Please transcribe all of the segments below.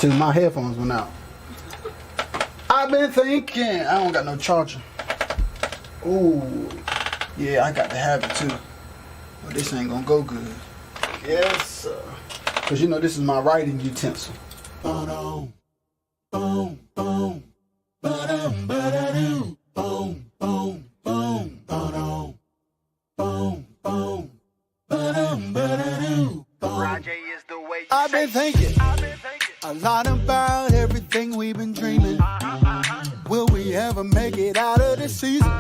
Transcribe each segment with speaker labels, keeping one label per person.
Speaker 1: till my headphones went out. I've been thinking. I don't got no charger. Ooh, yeah, I got to have it too. But this ain't gonna go good. Yes, sir. Cause you know this is my writing utensil. Boom, boom, boom, ba-dum, ba-da-doo. Boom, boom, boom, ba-dum, boom, boom, ba-dum, ba-da-doo.
Speaker 2: ROJAY is the way you
Speaker 1: I've been thinking a lot about everything we've been dreaming. Will we ever make it out of this season?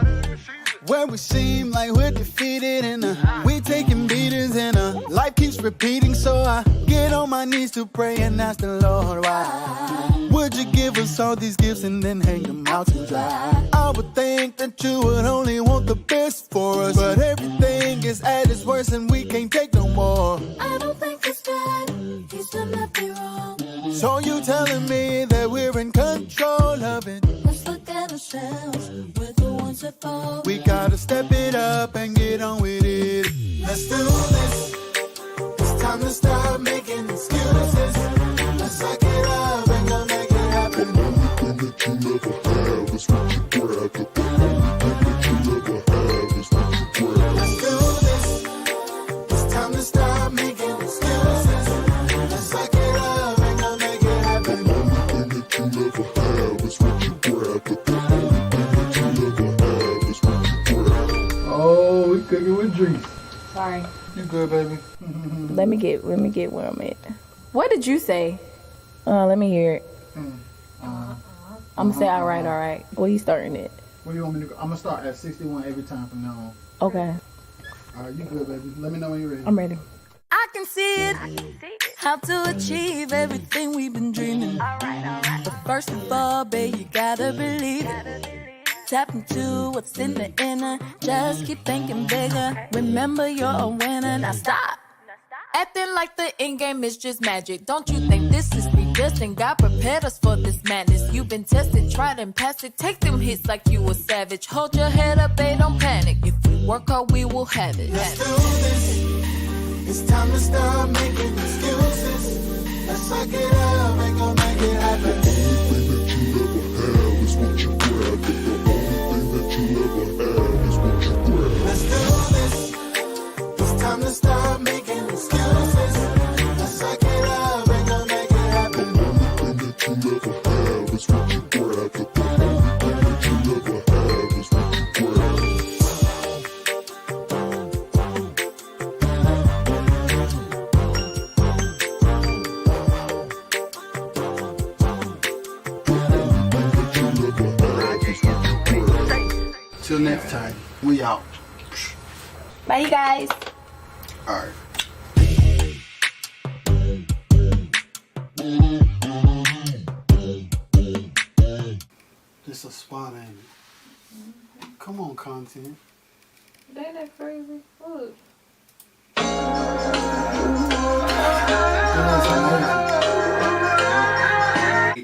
Speaker 1: Where we seem like we're defeated and we taking beatings and life keeps repeating. So I get on my knees to pray and ask the Lord why would you give us all these gifts and then hang them out to dry? I would think that you would only want the best for us, but everything is at its worst and we can't take no more.
Speaker 3: I don't think it's bad, he's done nothing wrong.
Speaker 1: So you telling me that we're in control of it?
Speaker 3: Let's look at ourselves, we're the ones that fall.
Speaker 1: We gotta step it up and get on with it. Let's do this. It's time to stop making excuses. Let's suck it up and go make it happen. The only thing that you never have is what you grab. The only thing that you never have is what you grab. Let's do this. It's time to stop making excuses. Let's suck it up and go make it happen. The only thing that you never have is what you grab. The only thing that you never have is what you grab. Oh, we cooking with drinks.
Speaker 4: Sorry.
Speaker 1: You good, baby?
Speaker 4: Let me get where I'm at. What did you say? Let me hear it. I'm gonna say all right. Well, you starting it.
Speaker 1: Where you want me to go? I'm gonna start at 61 every time from now on.
Speaker 4: Okay.
Speaker 1: All right, you good, baby? Let me know when you're ready.
Speaker 4: I'm ready.
Speaker 3: I can see it, how to achieve everything we've been dreaming. But first of all, babe, you gotta believe it. Tap into what's in the inner, just keep thinking bigger. Remember you're a winner, now stop acting like the end game is just magic. Don't you think this is predestined? God prepared us for this madness. You've been tested, tried and passed it. Take them hits like you a savage. Hold your head up, babe, don't panic. If we work hard, we will have it.
Speaker 1: Let's do this. It's time to stop making excuses. Let's suck it up and go make it happen. The only thing that you never have is what you grab. The only thing that you never have is what you grab. Let's do this. It's time to stop making excuses. Let's suck it up and go make it happen. The only thing that you never have is what you grab. The only thing that you never have is what you grab. Till next time, we out.
Speaker 4: Bye, you guys.
Speaker 1: All right. This a spot, ain't it? Come on, content.
Speaker 4: That ain't crazy. Look.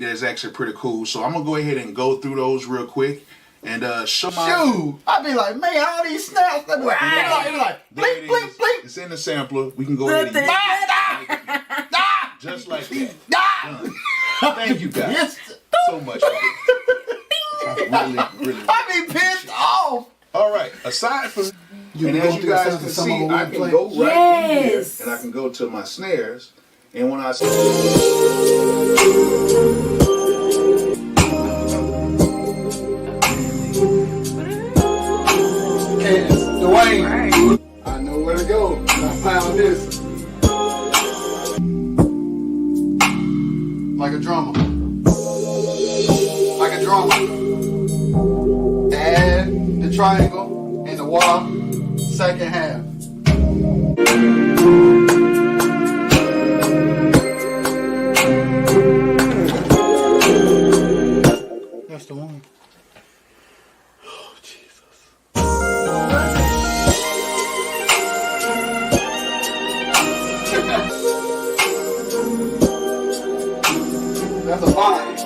Speaker 5: That's actually pretty cool. So I'm gonna go ahead and go through those real quick and show my.
Speaker 1: Shoot! I be like, man, all these snaps. They be like,
Speaker 5: There
Speaker 1: blink,
Speaker 5: it
Speaker 1: blink,
Speaker 5: is.
Speaker 1: blink.
Speaker 5: It's in the sampler. We can go ahead and use it. Just like that. Done. Thank you guys so much. Really.
Speaker 1: I be pissed off.
Speaker 5: All right. Aside from,
Speaker 1: You
Speaker 5: and
Speaker 1: can
Speaker 5: as
Speaker 1: go
Speaker 5: you guys
Speaker 1: through
Speaker 5: can
Speaker 1: some
Speaker 5: see,
Speaker 1: of the
Speaker 5: I
Speaker 1: one
Speaker 5: can
Speaker 1: play.
Speaker 5: go right in here
Speaker 4: Yes.
Speaker 5: and I can go to my snares. And when I
Speaker 1: Dwayne, I know where to go. I found this. Like a drummer. Like a drummer. Add the triangle and the wah, second half. That's the one. Oh, Jesus. That's a vibe.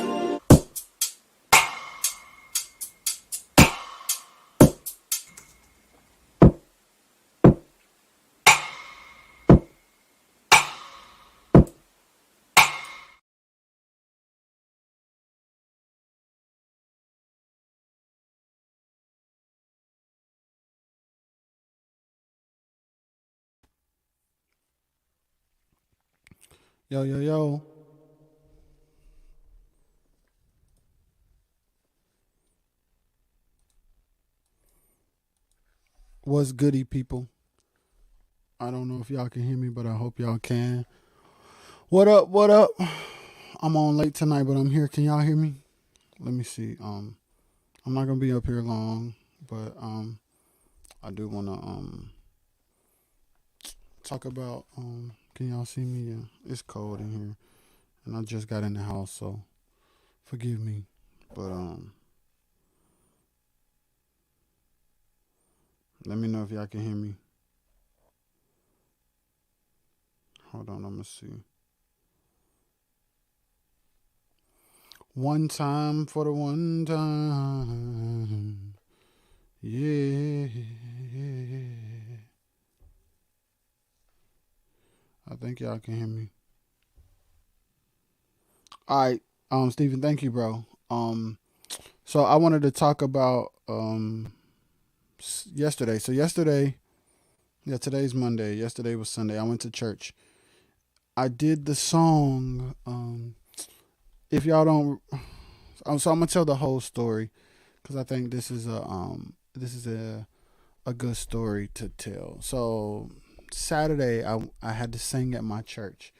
Speaker 2: Yo, yo, yo. What's goody, people? I don't know if y'all can hear me, but I hope y'all can. What up? What up? I'm on late tonight, but I'm here. Can y'all hear me? Let me see. I'm not gonna be up here long, but I do wanna talk about can y'all see me? Yeah, it's cold in here, and I just got in the house, so forgive me. But let me know if y'all can hear me. Hold on, I'm gonna see. One time for the one time. Yeah. I think y'all can hear me. All right. Stephen, thank you, bro. So I wanted to talk about yesterday. So yesterday, yeah, today's Monday. Yesterday was Sunday. I went to church. I did the song. If y'all don't, so I'm gonna tell the whole story because I think this is a good story to tell. So Saturday, I had to sing at my church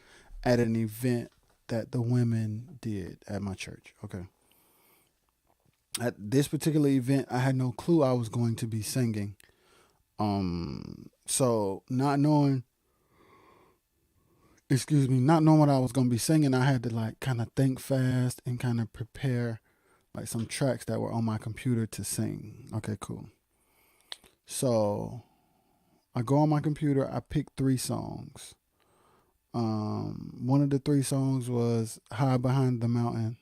Speaker 2: at an event that the women did at my church. Okay. At this particular event, I had no clue I was going to be singing. So not knowing what I was going to be singing, I had to like kind of think fast and kind of prepare like some tracks that were on my computer to sing. Okay, cool. So I go on my computer, I pick 3 songs. One of the 3 songs was High Behind the Mountain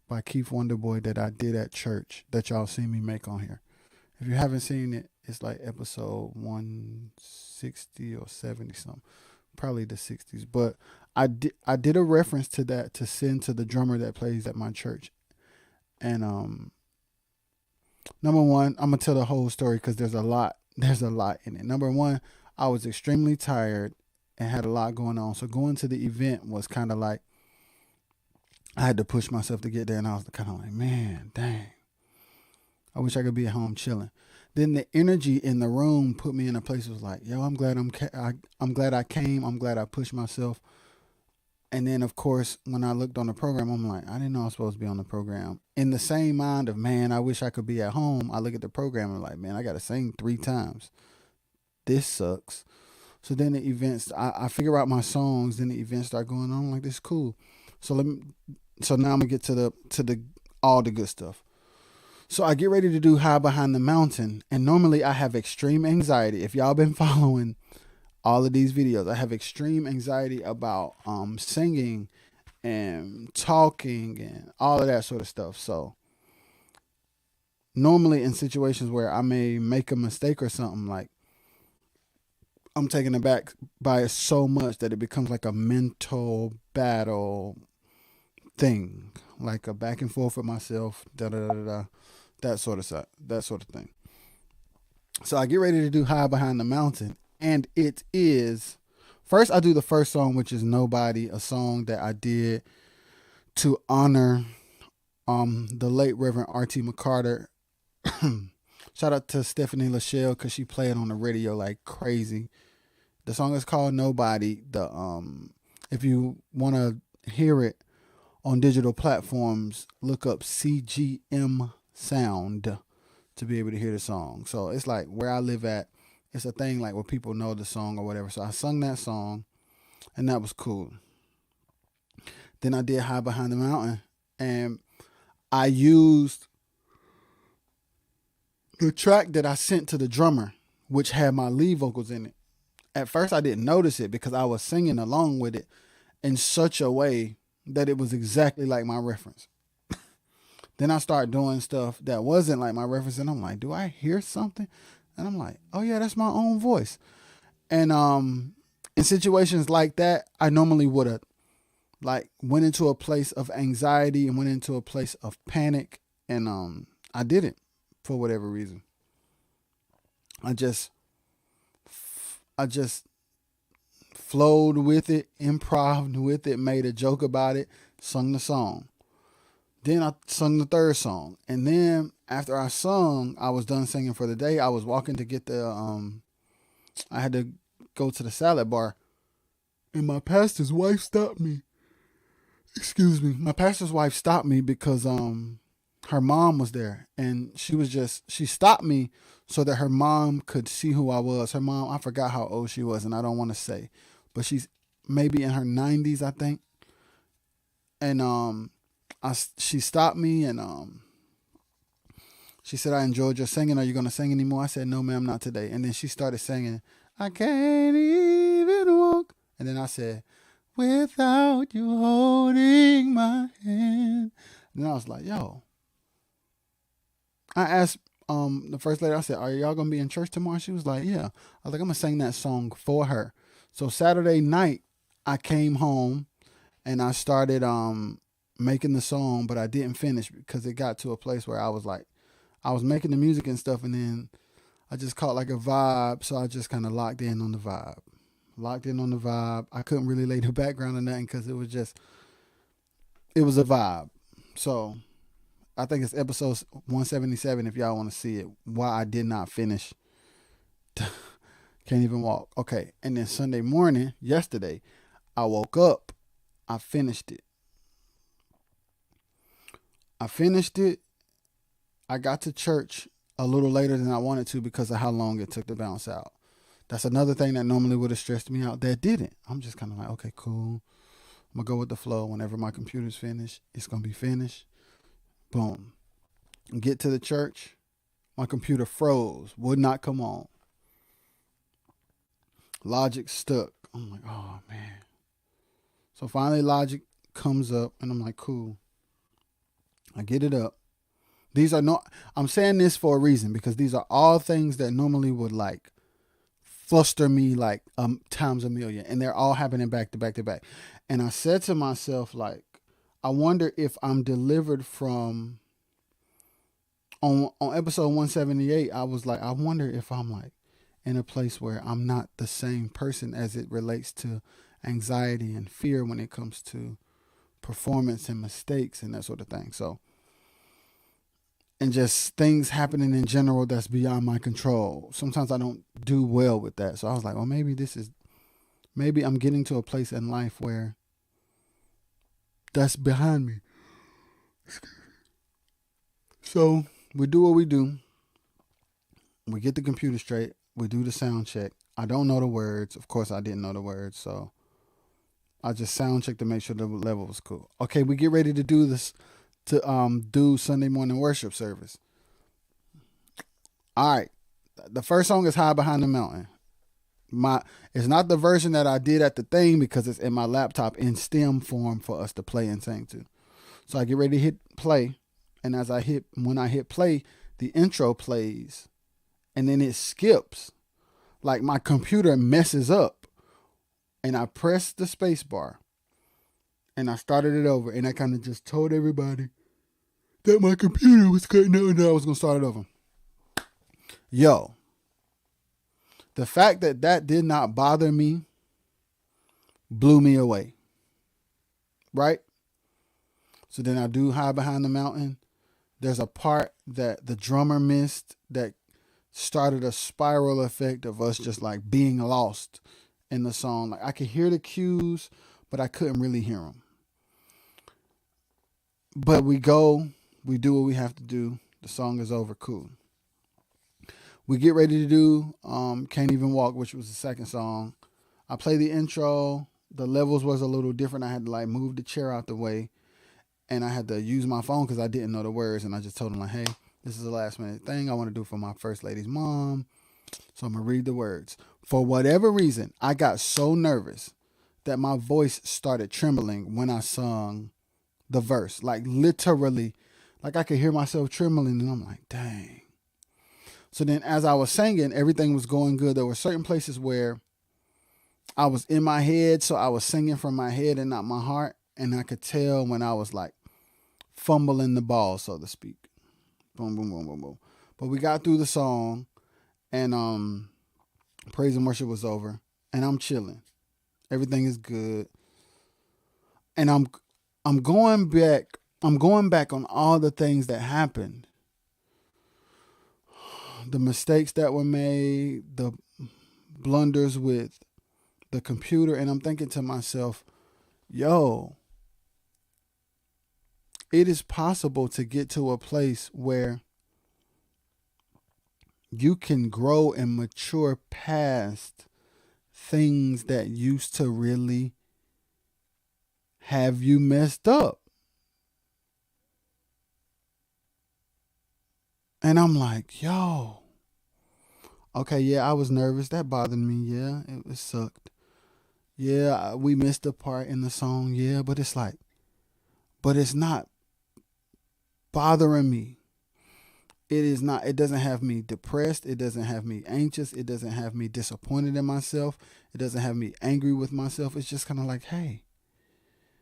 Speaker 2: by Keith Wonderboy that I did at church that y'all see me make on here. If you haven't seen it, it's like episode 160 or 70 something. Probably the 60s. But I did a reference to that to send to the drummer that plays at my church. And number one, I'm gonna tell the whole story because there's a lot in it. Number one, I was extremely tired and had a lot going on. So going to the event was kind of like I had to push myself to get there, and I was kind of like, man, dang, I wish I could be at home chilling. Then the energy in the room put me in a place that was like, yo, I'm glad I'm glad I came. I'm glad I pushed myself. And then, of course, when I looked on the program, I'm like, I didn't know I was supposed to be on the program. In the same mind of, man, I wish I could be at home, I look at the program and I'm like, man, I got to sing 3 times. This sucks. So then the events, I figure out my songs. Then the events start going on. I'm like, this is cool. So now I'm gonna get to the all the good stuff. So I get ready to do High Behind the Mountain, and normally I have extreme anxiety. If y'all been following all of these videos, I have extreme anxiety about singing and talking and all of that sort of stuff. So normally in situations where I may make a mistake or something, like I'm taken aback by it so much that it becomes like a mental battle thing, like a back and forth with myself, that sort of thing. So I get ready to do High Behind the Mountain, and it is first I do the first song, which is Nobody, a song that I did to honor the late Reverend R.T. McCarter. Shout out to Stephanie Lachelle because she played on the radio like crazy. The song is called Nobody. If you want to hear it on digital platforms, look up CGM Sound to be able to hear the song. So it's like where I live at, it's a thing like where people know the song or whatever. So I sung that song, and that was cool. Then I did High Behind the Mountain, and I used the track that I sent to the drummer, which had my lead vocals in it. At first, I didn't notice it because I was singing along with it in such a way that it was exactly like my reference. Then I started doing stuff that wasn't like my reference, and I'm like, do I hear something? And I'm like, oh yeah, that's my own voice. And in situations like that, I normally would have like went into a place of anxiety and went into a place of panic, and I didn't for whatever reason. I just flowed with it, improved with it, made a joke about it, sung the song. Then I sung the third song. And then after I sung, I was done singing for the day. I was walking to get I had to go to the salad bar. And my pastor's wife stopped me. Excuse me. My pastor's wife stopped me because her mom was there. And she stopped me so that her mom could see who I was. Her mom, I forgot how old she was, and I don't want to say. But she's maybe in her 90s, I think. And she stopped me and she said, I enjoyed your singing. Are you going to sing anymore? I said, no, ma'am, not today. And then she started singing, I can't even walk. And then I said, without you holding my hand. And I was like, yo. I asked the first lady, I said, are y'all going to be in church tomorrow? She was like, yeah. I was like, I'm going to sing that song for her. So Saturday night, I came home and I started making the song, but I didn't finish because it got to a place where I was making the music and stuff, and then I just caught like a vibe, so I just kind of locked in on the vibe. I couldn't really lay the background on nothing because it was a vibe. So I think it's episode 177 if y'all want to see it, why I did not finish Can't Even Walk. Okay, and then Sunday morning, yesterday, I woke up, I finished it. I got to church a little later than I wanted to because of how long it took to bounce out. That's another thing that normally would have stressed me out that didn't. I'm just kind of like, okay, cool. I'm going to go with the flow. Whenever my computer's finished, it's going to be finished. Boom. Get to the church. My computer froze. Would not come on. Logic stuck. I'm like, oh, man. So finally Logic comes up and I'm like, cool. I get it up. I'm saying this for a reason because these are all things that normally would like fluster me like times a million, and they're all happening back to back to back. And I said to myself, like, I wonder if I'm delivered from on episode 178. I was like, I wonder if I'm like in a place where I'm not the same person as it relates to anxiety and fear when it comes to performance and mistakes and that sort of thing. So, and just things happening in general that's beyond my control. Sometimes I don't do well with that. So I was like, well, maybe I'm getting to a place in life where that's behind me. So we do what we do. We get the computer straight. We do the sound check. I don't know the words. Of course, I didn't know the words. So I just sound checked to make sure the level was cool. Okay, we get ready to do this, to do Sunday morning worship service. All right. The first song is High Behind the Mountain. It's not the version that I did at the thing because it's in my laptop in stem form for us to play and sing to. So I get ready to hit play. And when I hit play, the intro plays and then it skips. Like my computer messes up and I pressed the space bar and I started it over and I kind of just told everybody that my computer was cutting out and I was going to start it over. Yo, the fact that did not bother me blew me away. Right? So then I do High Behind the Mountain. There's a part that the drummer missed that started a spiral effect of us just like being lost in the song. Like I could hear the cues, but I couldn't really hear them. But we do what we have to do. The song is over. Cool. We get ready to do Can't Even Walk, which was the second song. I play the intro. The levels was a little different. I had to like move the chair out the way. And I had to use my phone because I didn't know the words. And I just told him like, hey, this is a last minute thing I want to do for my first lady's mom. So I'm going to read the words. For whatever reason, I got so nervous that my voice started trembling when I sung the verse. Like literally, like I could hear myself trembling. And I'm like, dang. So then as I was singing, everything was going good. There were certain places where I was in my head. So I was singing from my head and not my heart. And I could tell when I was like fumbling the ball, so to speak. Boom, boom, boom, boom, boom. But we got through the song and praise and worship was over and I'm chilling. Everything is good. And I'm going back. I'm going back on all the things that happened. The mistakes that were made, the blunders with the computer, and I'm thinking to myself, yo, it is possible to get to a place where you can grow and mature past things that used to really have you messed up. And I'm like, yo, okay, yeah, I was nervous. That bothered me. Yeah, it sucked. Yeah, we missed a part in the song. Yeah, but it's not bothering me. It is not, it doesn't have me depressed. It doesn't have me anxious. It doesn't have me disappointed in myself. It doesn't have me angry with myself. It's just kind of like, hey,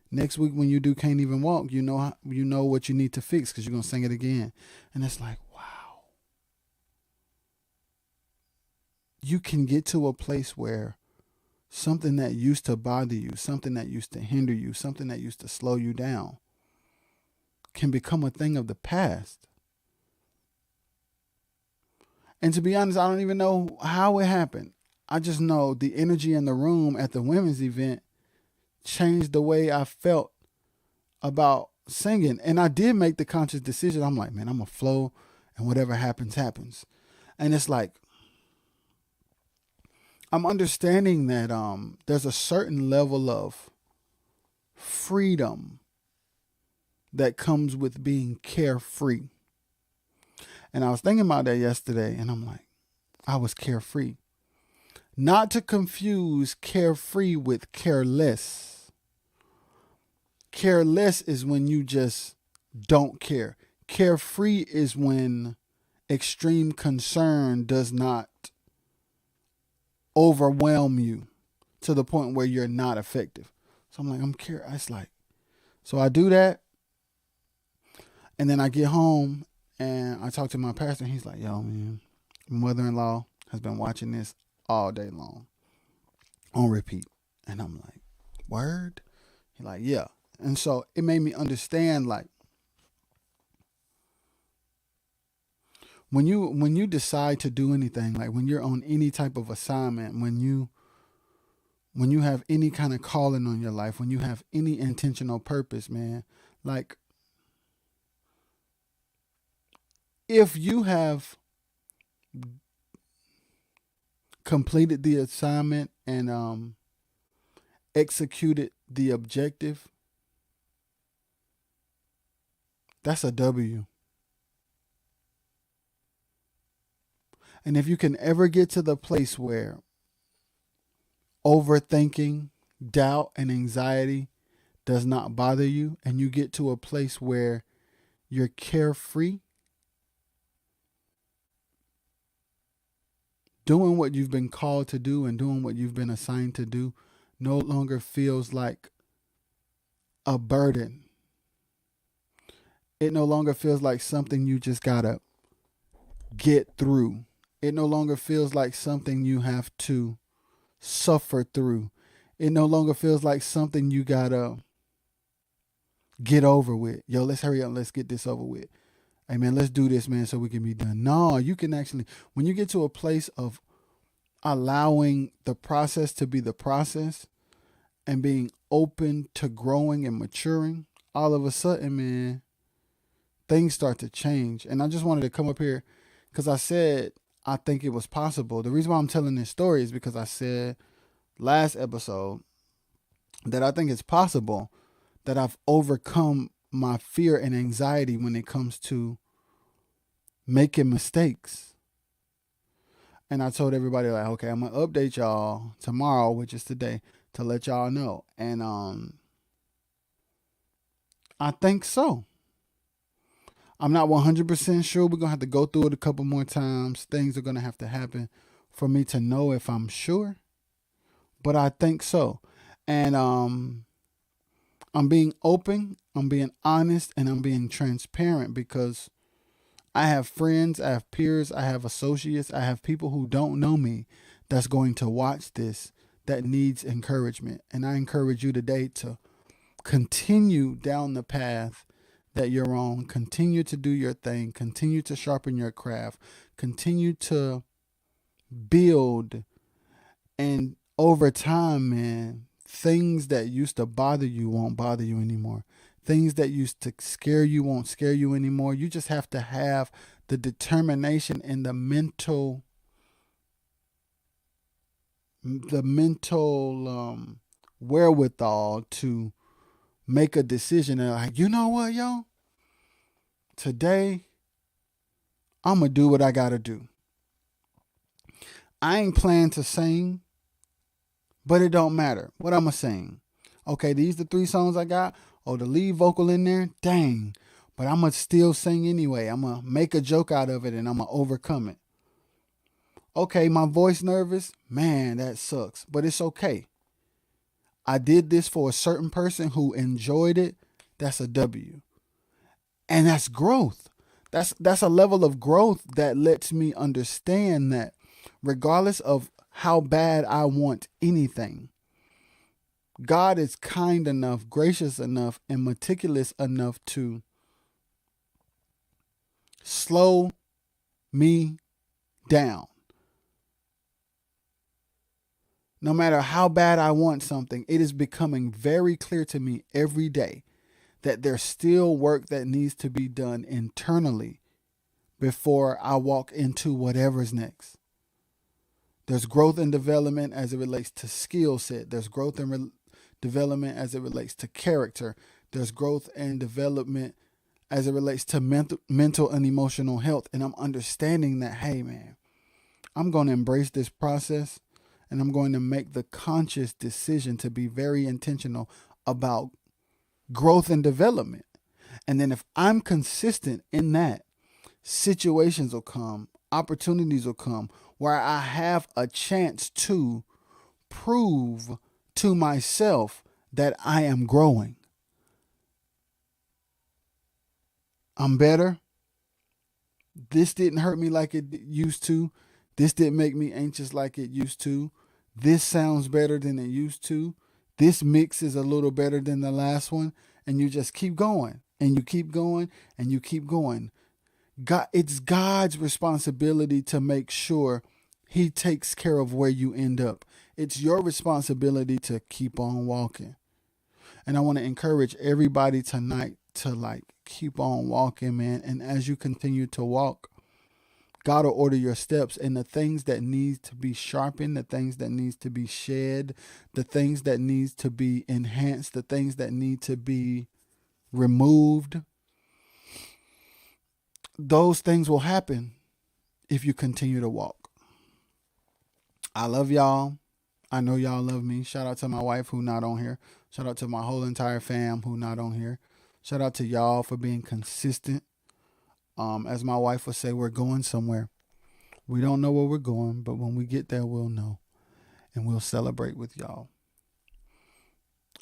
Speaker 2: next week when you do Can't Even Walk, you know what you need to fix because you're going to sing it again. And it's like, wow. You can get to a place where something that used to bother you, something that used to hinder you, something that used to slow you down can become a thing of the past. And to be honest, I don't even know how it happened. I just know the energy in the room at the women's event changed the way I felt about singing. And I did make the conscious decision. I'm like, man, I'm going to flow and whatever happens, happens. And it's like, I'm understanding that there's a certain level of freedom that comes with being carefree. And I was thinking about that yesterday, and I'm like, I was carefree. Not to confuse carefree with careless. Careless is when you just don't care. Carefree is when extreme concern does not overwhelm you to the point where you're not effective. So I'm like, it's like, so I do that. And then I get home and I talk to my pastor and he's like, yo, man, my mother-in-law has been watching this all day long on repeat. And I'm like, word? He's like, yeah. And so it made me understand, like, when you decide to do anything, like when you're on any type of assignment, when you have any kind of calling on your life, when you have any intentional purpose, man, like if you have completed the assignment and executed the objective, that's a W. And if you can ever get to the place where overthinking, doubt, and anxiety does not bother you, and you get to a place where you're carefree, doing what you've been called to do and doing what you've been assigned to do no longer feels like a burden. It no longer feels like something you just gotta get through. It no longer feels like something you have to suffer through. It no longer feels like something you gotta get over with. Yo, let's hurry up. Let's get this over with. Hey, man, let's do this, man, so we can be done. No, you can actually, when you get to a place of allowing the process to be the process and being open to growing and maturing, all of a sudden, man, things start to change. And I just wanted to come up here because I said I think it was possible. The reason why I'm telling this story is because I said last episode that I think it's possible that I've overcome my fear and anxiety when it comes to making mistakes. And I told everybody, like, okay, I'm going to update y'all tomorrow, which is today, to let y'all know. And I think so. I'm not 100% sure. We're going to have to go through it a couple more times. Things are going to have to happen for me to know if I'm sure. But I think so. And I'm being open, I'm being honest, and I'm being transparent because I have friends, I have peers, I have associates, I have people who don't know me that's going to watch this, that needs encouragement. And I encourage you today to continue down the path that you're on. Continue to do your thing. Continue to sharpen your craft. Continue to build. And over time, man, things that used to bother you won't bother you anymore. Things that used to scare you won't scare you anymore. You just have to have the determination and the mental wherewithal to make a decision and like, you know what, yo? Today, I'm going to do what I got to do. I ain't planning to sing, but it don't matter what I'm going to sing. Okay, these the 3 songs I got. Oh, the lead vocal in there? Dang. But I'm going to still sing anyway. I'm going to make a joke out of it and I'm going to overcome it. Okay, my voice nervous? Man, that sucks. But it's okay. I did this for a certain person who enjoyed it. That's a W. And that's growth. That's a level of growth that lets me understand that regardless of how bad I want anything, God is kind enough, gracious enough, and meticulous enough to slow me down. No matter how bad I want something, it is becoming very clear to me every day that there's still work that needs to be done internally before I walk into whatever's next. There's growth and development as it relates to skill set. There's growth and development as it relates to character. There's growth and development as it relates to mental and emotional health. And I'm understanding that, hey, man, I'm going to embrace this process and I'm going to make the conscious decision to be very intentional about growth and development. And then if I'm consistent in that, situations will come, opportunities will come where I have a chance to prove to myself that I am growing. I'm better. This didn't hurt me like it used to. This didn't make me anxious like it used to. This sounds better than it used to. This mix is a little better than the last one. And you just keep going and you keep going and you keep going. God, it's God's responsibility to make sure he takes care of where you end up. It's your responsibility to keep on walking. And I want to encourage everybody tonight to keep on walking, man. And as you continue to walk, God will order your steps, and the things that needs to be sharpened, the things that needs to be shed, the things that needs to be enhanced, the things that need to be removed, those things will happen if you continue to walk. I love y'all. I know y'all love me. Shout out to my wife who not on here. Shout out to my whole entire fam who not on here. Shout out to y'all for being consistent. As my wife would say, we're going somewhere. We don't know where we're going, but when we get there, we'll know. And we'll celebrate with y'all.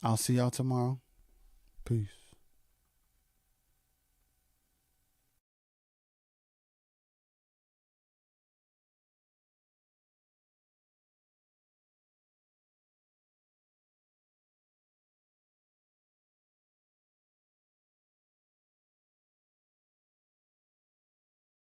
Speaker 2: I'll see y'all tomorrow. Peace.